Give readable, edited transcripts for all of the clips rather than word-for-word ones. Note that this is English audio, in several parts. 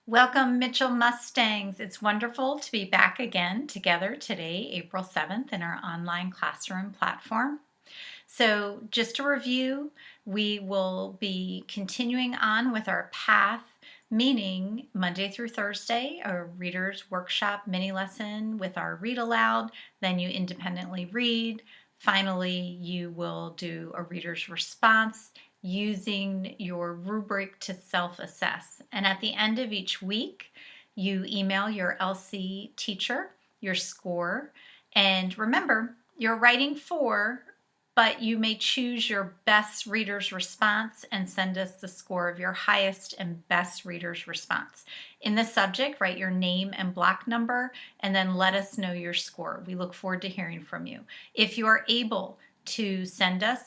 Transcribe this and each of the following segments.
Welcome, Mitchell Mustangs. It's wonderful to be back again together today, April 7th, in our online classroom platform. So, just to review, we will be continuing on with our path, meaning Monday through Thursday, a reader's workshop mini lesson with our read aloud. Then you independently read. Finally, you will do a reader's response using your rubric to self-assess. And at the end of each week, you email your LC teacher your score. And remember, you're writing for, but you may choose your best reader's response and send us the score of your highest and best reader's response. In the subject, write your name and block number, and then let us know your score. We look forward to hearing from you. If you are able to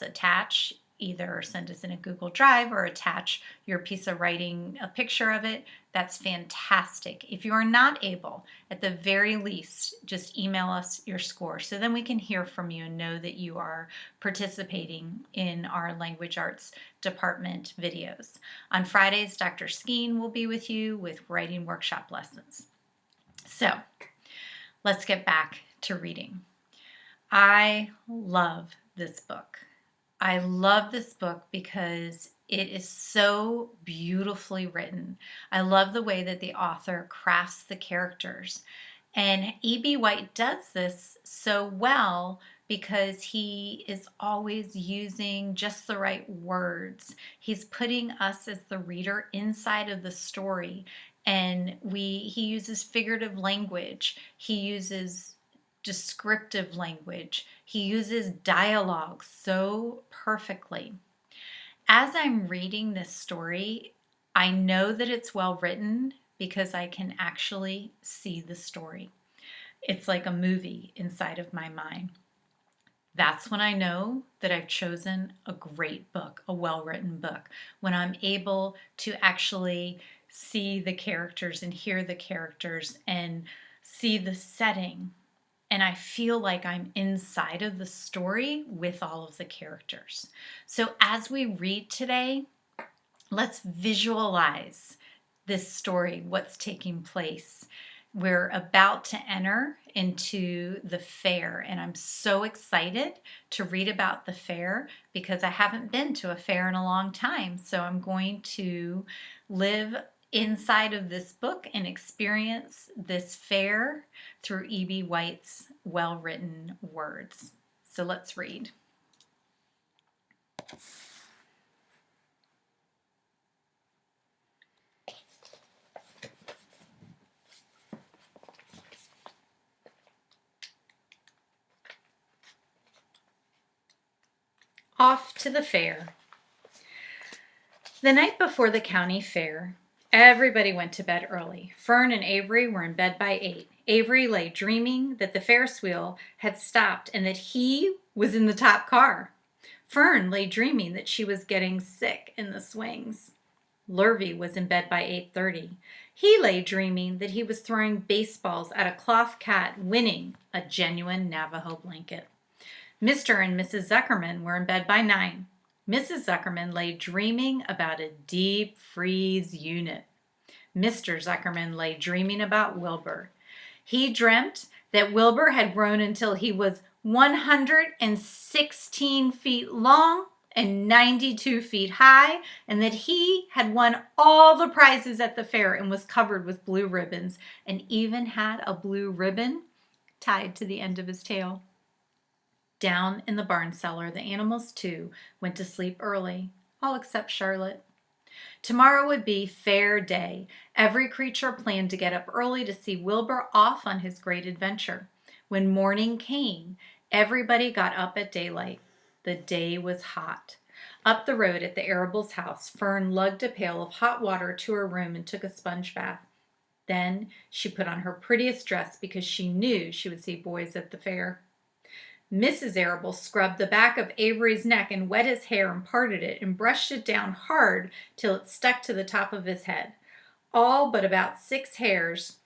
attach, either send us in a Google Drive or attach your piece of writing, a picture of it, that's fantastic. If you are not able, at the very least, just email us your score so then we can hear from you and know that you are participating in our language arts department videos. On Fridays, Dr. Skeen will be with you with writing workshop lessons. So let's get back to reading. I love this book. I love this book because it is so beautifully written. I love the way that the author crafts the characters. And E.B. White does this so well because he is always using just the right words. He's putting us as the reader inside of the story. And he uses figurative language. He uses descriptive language. He uses dialogue so perfectly. As I'm reading this story, I know that it's well written because I can actually see the story. It's like a movie inside of my mind. That's when I know that I've chosen a great book, a well-written book, when I'm able to actually see the characters and hear the characters and see the setting. And I feel like I'm inside of the story with all of the characters. So as we read today, let's visualize this story, what's taking place. We're about to enter into the fair, and I'm so excited to read about the fair because I haven't been to a fair in a long time. So I'm going to live inside of this book and experience this fair through E.B. White's well-written words. So let's read. Off to the fair. The night before the county fair, everybody went to bed early. Fern and Avery were in bed by 8. Avery lay dreaming that the Ferris wheel had stopped and that he was in the top car. Fern lay dreaming that she was getting sick in the swings. Lurvy was in bed by 8:30. He lay dreaming that he was throwing baseballs at a cloth cat, winning a genuine Navajo blanket. Mr. and Mrs. Zuckerman were in bed by 9. Mrs. Zuckerman lay dreaming about a deep freeze unit. Mr. Zuckerman lay dreaming about Wilbur. He dreamt that Wilbur had grown until he was 116 feet long and 92 feet high, and that he had won all the prizes at the fair and was covered with blue ribbons, and even had a blue ribbon tied to the end of his tail. Down in the barn cellar, the animals too went to sleep early, all except Charlotte. Tomorrow would be fair day. Every creature planned to get up early to see Wilbur off on his great adventure. When morning came, everybody got up at daylight. The day was hot. Up the road at the Arable's house, Fern lugged a pail of hot water to her room and took a sponge bath. Then she put on her prettiest dress because she knew she would see boys at the fair. Mrs. Arable scrubbed the back of Avery's neck and wet his hair and parted it and brushed it down hard till it stuck to the top of his head, all but about 6 hairs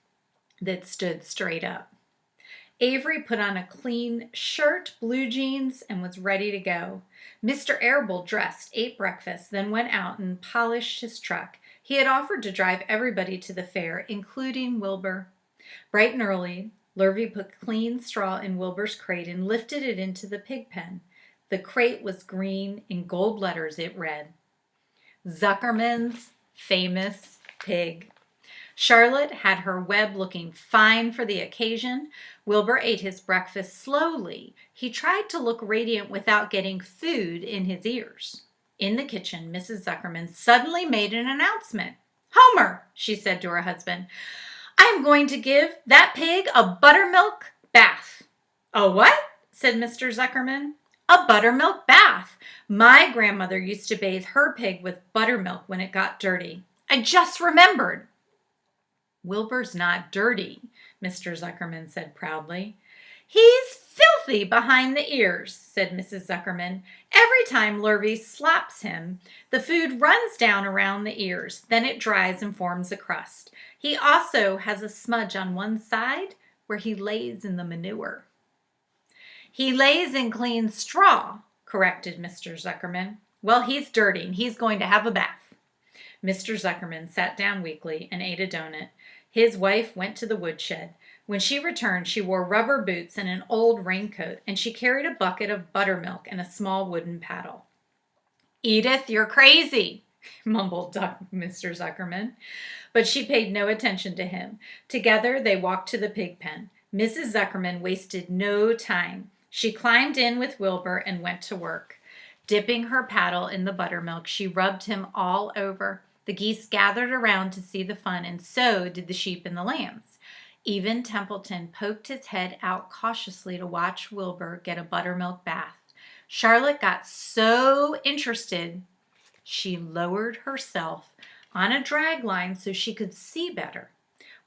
that stood straight up. Avery put on a clean shirt, blue jeans, and was ready to go. Mr. Arable dressed, ate breakfast, then went out and polished his truck. He had offered to drive everybody to the fair, including Wilbur. Bright and early, Lurvy put clean straw in Wilbur's crate and lifted it into the pig pen. The crate was green. In gold letters it read, Zuckerman's famous pig. Charlotte had her web looking fine for the occasion. Wilbur ate his breakfast slowly. He tried to look radiant without getting food in his ears. In the kitchen, Mrs. Zuckerman suddenly made an announcement. Homer, she said to her husband, I am going to give that pig a buttermilk bath. A what? Said Mr. Zuckerman. A buttermilk bath. My grandmother used to bathe her pig with buttermilk when it got dirty. I just remembered. Wilbur's not dirty, Mr. Zuckerman said proudly. He's filthy behind the ears, said Mrs. Zuckerman. Every time Lurvy slaps him, the food runs down around the ears. Then it dries and forms a crust. He also has a smudge on one side where he lays in the manure. He lays in clean straw, corrected Mr. Zuckerman. Well, he's dirty and he's going to have a bath. Mr. Zuckerman sat down weakly and ate a donut. His wife went to the woodshed. When she returned, she wore rubber boots and an old raincoat, and she carried a bucket of buttermilk and a small wooden paddle. Edith, you're crazy, mumbled Mr. Zuckerman. But she paid no attention to him. Together they walked to the pig pen. Mrs. Zuckerman wasted no time. She climbed in with Wilbur and went to work. Dipping her paddle in the buttermilk, she rubbed him all over. The geese gathered around to see the fun, and so did the sheep and the lambs. Even Templeton poked his head out cautiously to watch Wilbur get a buttermilk bath. Charlotte got so interested, she lowered herself on a drag line so she could see better.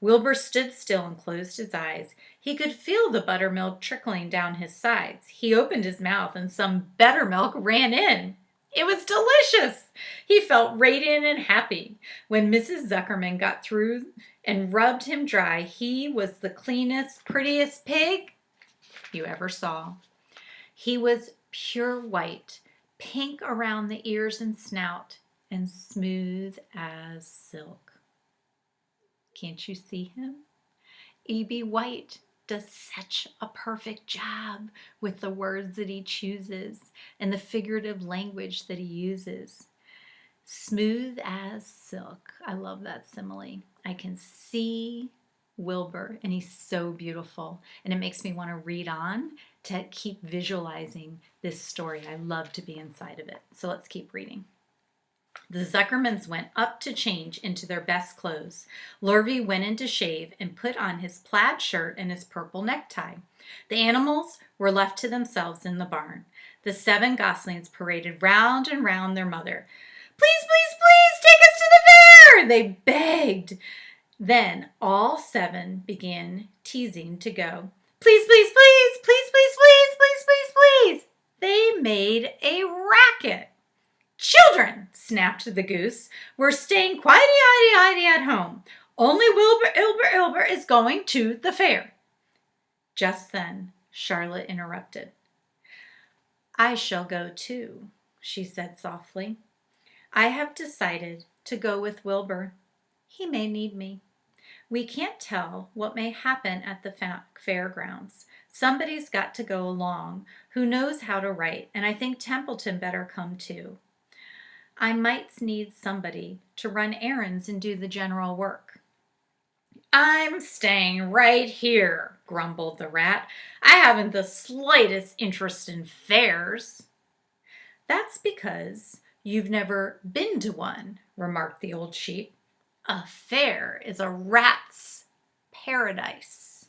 Wilbur stood still and closed his eyes. He could feel the buttermilk trickling down his sides. He opened his mouth and some buttermilk ran in. It was delicious. He felt radiant and happy. When Mrs. Zuckerman got through and rubbed him dry, he was the cleanest, prettiest pig you ever saw. He was pure white, pink around the ears and snout, and smooth as silk. Can't you see him? E.B. White does such a perfect job with the words that he chooses and the figurative language that he uses. Smooth as silk. I love that simile. I can see Wilbur, and he's so beautiful. And it makes me want to read on to keep visualizing this story. I love to be inside of it. So let's keep reading. The Zuckermans went up to change into their best clothes. Lurvy went in to shave and put on his plaid shirt and his purple necktie. The animals were left to themselves in the barn. The 7 goslings paraded round and round their mother. Please, please, please, take us to the fair, they begged. Then all 7 began teasing to go. Please, please, please, please, please, please, please, please, please. They made a racket. Children, snapped the goose, we're staying quiety-idy-idy at home. Only Wilbur is going to the fair. Just then, Charlotte interrupted. I shall go too, she said softly. I have decided to go with Wilbur. He may need me. We can't tell what may happen at the fairgrounds. Somebody's got to go along who knows how to write, and I think Templeton better come too. I might need somebody to run errands and do the general work. I'm staying right here, grumbled the rat. I haven't the slightest interest in fairs. That's because you've never been to one, remarked the old sheep. A fair is a rat's paradise.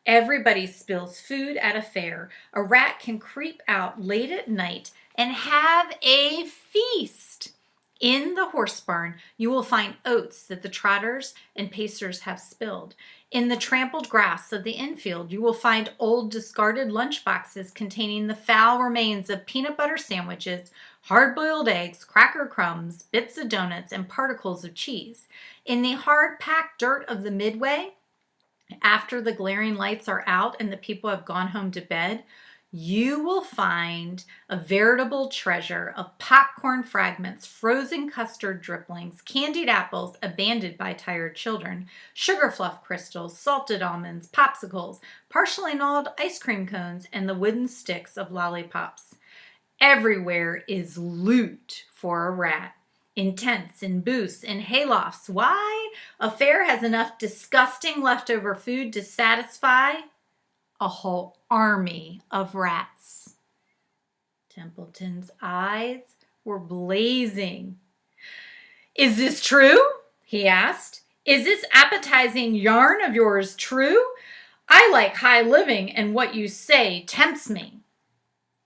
Everybody spills food at a fair. A rat can creep out late at night and have a feast. In the horse barn, you will find oats that the trotters and pacers have spilled. In the trampled grass of the infield, you will find old discarded lunch boxes containing the foul remains of peanut butter sandwiches, hard-boiled eggs, cracker crumbs, bits of donuts, and particles of cheese. In the hard-packed dirt of the midway, after the glaring lights are out and the people have gone home to bed, you will find a veritable treasure of popcorn fragments, frozen custard drippings, candied apples abandoned by tired children, sugar fluff crystals, salted almonds, popsicles, partially gnawed ice cream cones, and the wooden sticks of lollipops. Everywhere is loot for a rat. In tents, in booths, in haylofts. Why? A fair has enough disgusting leftover food to satisfy a whole army of rats. Templeton's eyes were blazing. "Is this true?" he asked. "Is this appetizing yarn of yours true? I like high living, and what you say tempts me."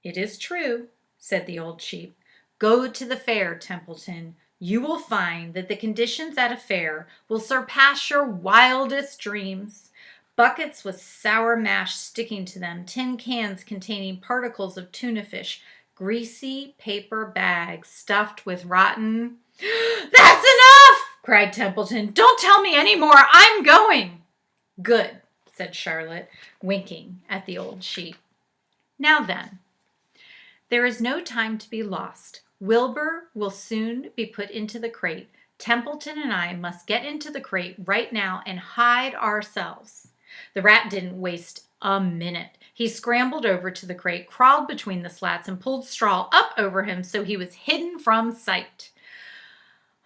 "It is true," said the old sheep. "Go to the fair, Templeton. You will find that the conditions at a fair will surpass your wildest dreams. Buckets with sour mash sticking to them, tin cans containing particles of tuna fish, greasy paper bags stuffed with rotten—" "That's enough!" cried Templeton. "Don't tell me any more. I'm going." "Good," said Charlotte, winking at the old sheep. "Now then, there is no time to be lost. Wilbur will soon be put into the crate. Templeton and I must get into the crate right now and hide ourselves." The rat didn't waste a minute. He scrambled over to the crate, crawled between the slats, and pulled straw up over him so he was hidden from sight.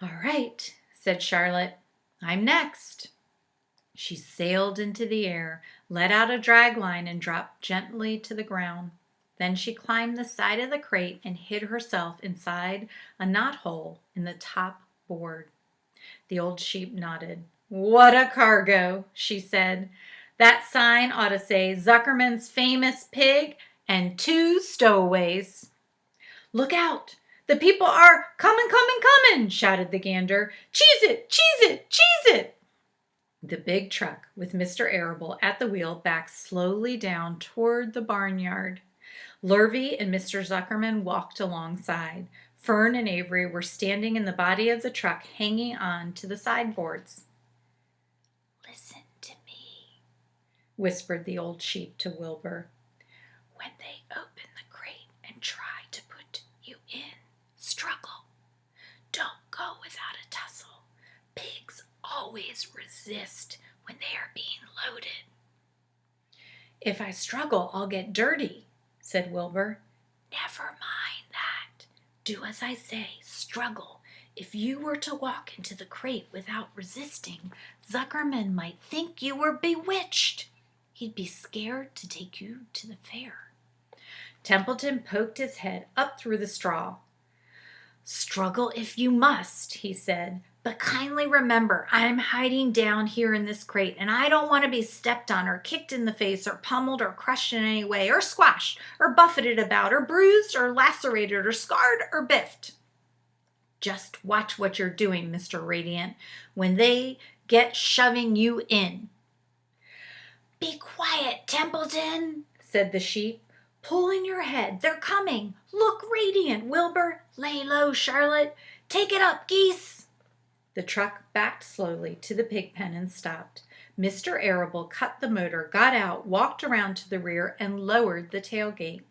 "All right," said Charlotte. "I'm next." She sailed into the air, let out a drag line, and dropped gently to the ground. Then she climbed the side of the crate and hid herself inside a knothole in the top board. The old sheep nodded. "What a cargo," she said. "That sign ought to say Zuckerman's Famous Pig and 2 Stowaways." "Look out! The people are coming, shouted the gander. "Cheese it, cheese it, cheese it!" The big truck with Mr. Arable at the wheel backed slowly down toward the barnyard. Lurvy and Mr. Zuckerman walked alongside. Fern and Avery were standing in the body of the truck, hanging on to the sideboards. "Listen to me," whispered the old sheep to Wilbur. "When they open the crate and try to put you in, struggle. Don't go without a tussle. Pigs always resist when they are being loaded." "If I struggle, I'll get dirty," said Wilbur. "Never mind that. Do as I say. Struggle. If you were to walk into the crate without resisting, Zuckerman might think you were bewitched. He'd be scared to take you to the fair." Templeton poked his head up through the straw. "Struggle if you must," he said. "But kindly remember, I'm hiding down here in this crate, and I don't want to be stepped on or kicked in the face or pummeled or crushed in any way or squashed or buffeted about or bruised or lacerated or scarred or biffed. Just watch what you're doing, Mr. Radiant, when they get shoving you in." "Be quiet, Templeton," said the sheep. "Pull in your head. They're coming. Look radiant, Wilbur. Lay low, Charlotte. Take it up, geese." The truck backed slowly to the pig pen and stopped. Mr. Arable cut the motor, got out, walked around to the rear, and lowered the tailgate.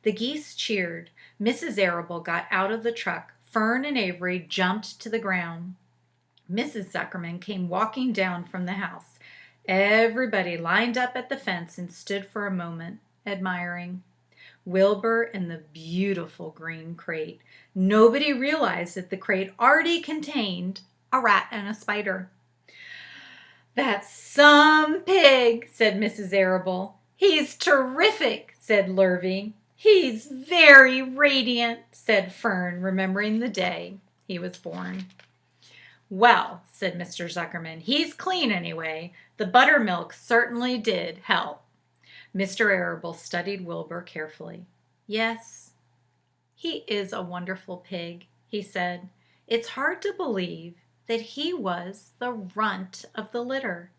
The geese cheered. Mrs. Arable got out of the truck. Fern and Avery jumped to the ground. Mrs. Zuckerman came walking down from the house. Everybody lined up at the fence and stood for a moment, admiring Wilbur and the beautiful green crate. Nobody realized that the crate already contained a rat and a spider. "That's some pig," said Mrs. Arable. "He's terrific," said Lurvy. "He's very radiant," said Fern, remembering the day he was born. "Well," said Mr. Zuckerman, "he's clean anyway. The buttermilk certainly did help." Mr. Arable studied Wilbur carefully. "Yes, he is a wonderful pig," he said. "It's hard to believe that he was the runt of the litter.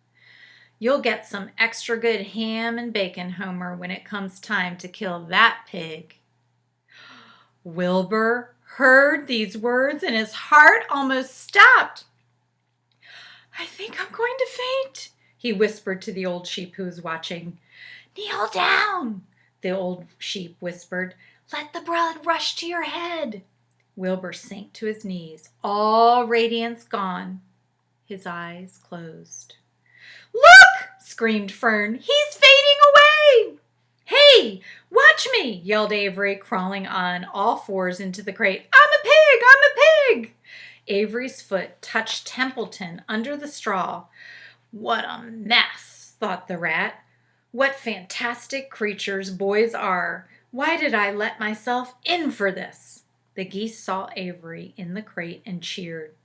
You'll get some extra good ham and bacon, Homer, when it comes time to kill that pig." Wilbur heard these words and his heart almost stopped. "I think I'm going to faint," he whispered to the old sheep who was watching. "Kneel down," the old sheep whispered. Let the blood rush to your head. Wilbur sank to his knees, all radiance gone. His eyes closed. Look! Screamed Fern. He's fading away! Hey, watch me! Yelled Avery, crawling on all fours into the crate. I'm a pig! I'm a pig! Avery's foot touched Templeton under the straw. What a mess, thought the rat. What fantastic creatures boys are. Why did I let myself in for this? The geese saw Avery in the crate and cheered.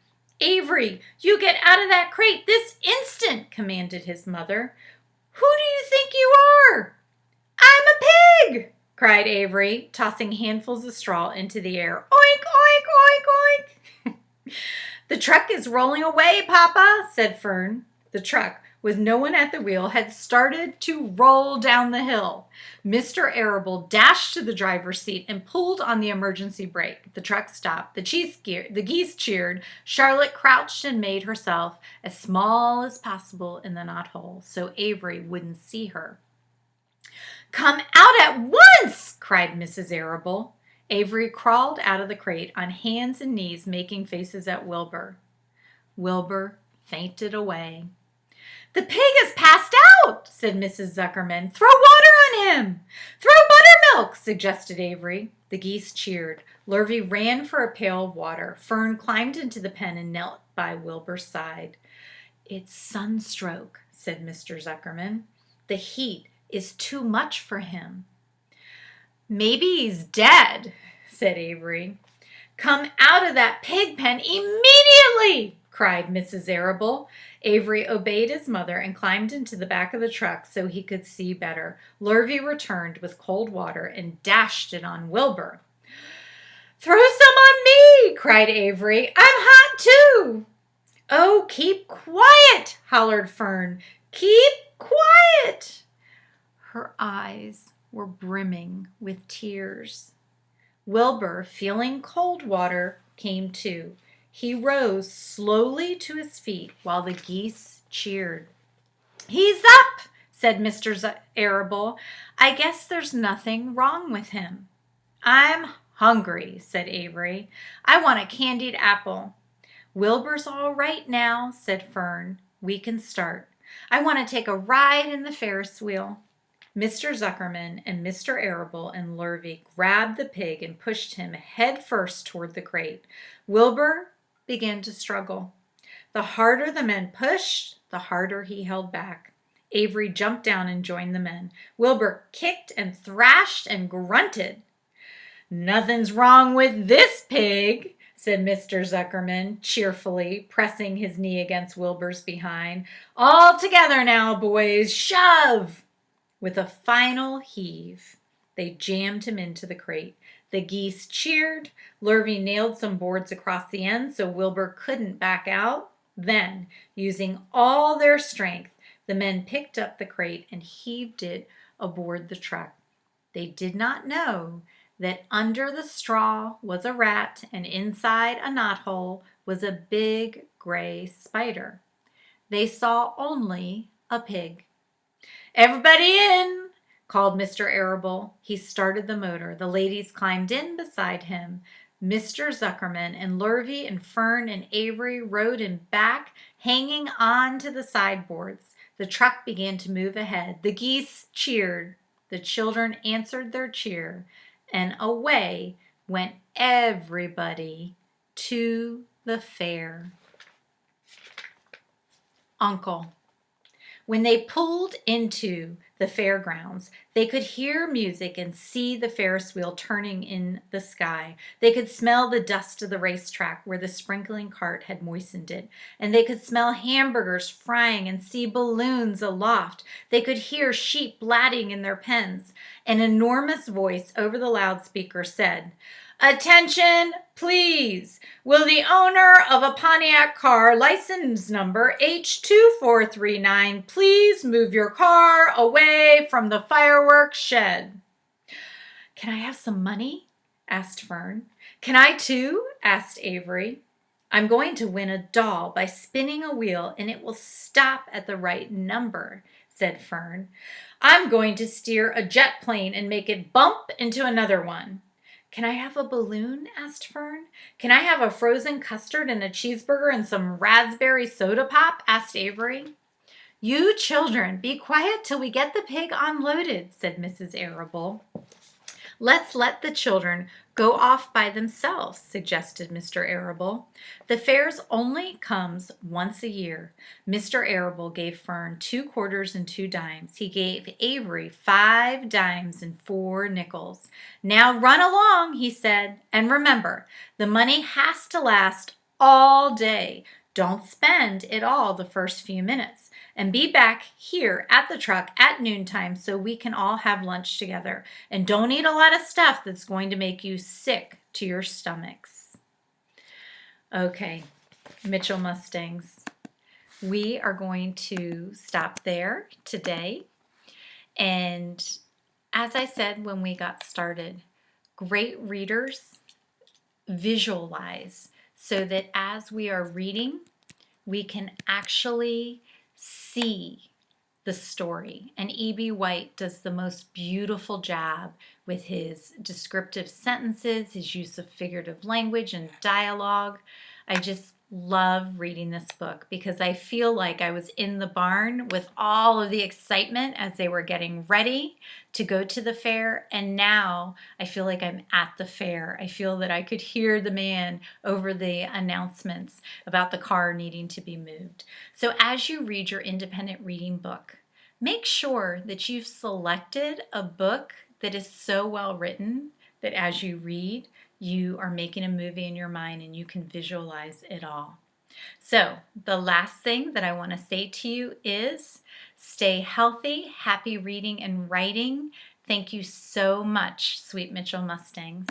Avery, you get out of that crate this instant, commanded his mother. Who do you think you are? I'm a pig, cried Avery, tossing handfuls of straw into the air. Oink, oink, oink, oink. The truck is rolling away, Papa, said Fern. The truck, with no one at the wheel, had started to roll down the hill. Mr. Arable dashed to the driver's seat and pulled on the emergency brake. The truck stopped. The geese cheered. Charlotte crouched and made herself as small as possible in the knothole so Avery wouldn't see her. Come out at once, cried Mrs. Arable. Avery crawled out of the crate on hands and knees, making faces at Wilbur. Wilbur fainted away. The pig has passed out, said Mrs. Zuckerman. Throw water on him. Throw buttermilk, suggested Avery. The geese cheered. Lurvy ran for a pail of water. Fern climbed into the pen and knelt by Wilbur's side. It's sunstroke, said Mr. Zuckerman. The heat is too much for him. Maybe he's dead, said Avery. Come out of that pig pen immediately, cried Mrs. Arable. Avery obeyed his mother and climbed into the back of the truck so he could see better. Lurvy returned with cold water and dashed it on Wilbur. Throw some on me, cried Avery. I'm hot too. Oh, keep quiet, hollered Fern. Keep quiet. Her eyes were brimming with tears. Wilbur, feeling cold water, came to. He rose slowly to his feet while the geese cheered. He's up, said Mr. Arable. I guess there's nothing wrong with him. I'm hungry, said Avery. I want a candied apple. Wilbur's all right now, said Fern. We can start. I want to take a ride in the Ferris wheel. Mr. Zuckerman and Mr. Arable and Lurvy grabbed the pig and pushed him head first toward the crate. Wilbur began to struggle. The harder the men pushed, the harder he held back. Avery jumped down and joined the men. Wilbur kicked and thrashed and grunted. Nothing's wrong with this pig, said Mr. Zuckerman cheerfully, pressing his knee against Wilbur's behind. All together now, boys, shove! With a final heave, they jammed him into the crate. The geese cheered. Lurvy nailed some boards across the end so Wilbur couldn't back out. Then, using all their strength, the men picked up the crate and heaved it aboard the truck. They did not know that under the straw was a rat and inside a knothole was a big gray spider. They saw only a pig. Everybody in, called Mr. Arable. He started the motor. The ladies climbed in beside him. Mr. Zuckerman and Lurvy and Fern and Avery rode him back, hanging on to the sideboards. The truck began to move ahead. The geese cheered. The children answered their cheer. And away went everybody to the fair. Uncle. When they pulled into the fairgrounds, they could hear music and see the Ferris wheel turning in the sky. They could smell the dust of the racetrack where the sprinkling cart had moistened it. And they could smell hamburgers frying and see balloons aloft. They could hear sheep blatting in their pens. An enormous voice over the loudspeaker said, Attention, please. Will the owner of a Pontiac car, license number H2439, please move your car away from the fireworks shed? Can I have some money? Asked Fern. Can I too? Asked Avery. I'm going to win a doll by spinning a wheel and it will stop at the right number, said Fern. I'm going to steer a jet plane and make it bump into another one. Can I have a balloon? Asked Fern. Can I have a frozen custard and a cheeseburger and some raspberry soda pop? Asked Avery. You children, be quiet till we get the pig unloaded, said Mrs. Arable. Let's let the children go off by themselves, suggested Mr. Arable. The fair only comes once a year. Mr. Arable gave Fern 2 quarters and 2 dimes. He gave Avery 5 dimes and 4 nickels. Now run along, he said, and remember, the money has to last all day. Don't spend it all the first few minutes. And be back here at the truck at noontime so we can all have lunch together. And don't eat a lot of stuff that's going to make you sick to your stomachs. Okay, Mitchell Mustangs, we are going to stop there today. And as I said when we got started, great readers visualize so that as we are reading, we can actually see the story. And E.B. White does the most beautiful job with his descriptive sentences, his use of figurative language and dialogue. I just love reading this book because I feel like I was in the barn with all of the excitement as they were getting ready to go to the fair, and now I feel like I'm at the fair. I feel that I could hear the man over the announcements about the car needing to be moved. So as you read your independent reading book, make sure that you've selected a book that is so well written that as you read, you are making a movie in your mind and you can visualize it all. So the last thing that I want to say to you is stay healthy, happy reading and writing. Thank you so much, Sweet Mitchell Mustangs.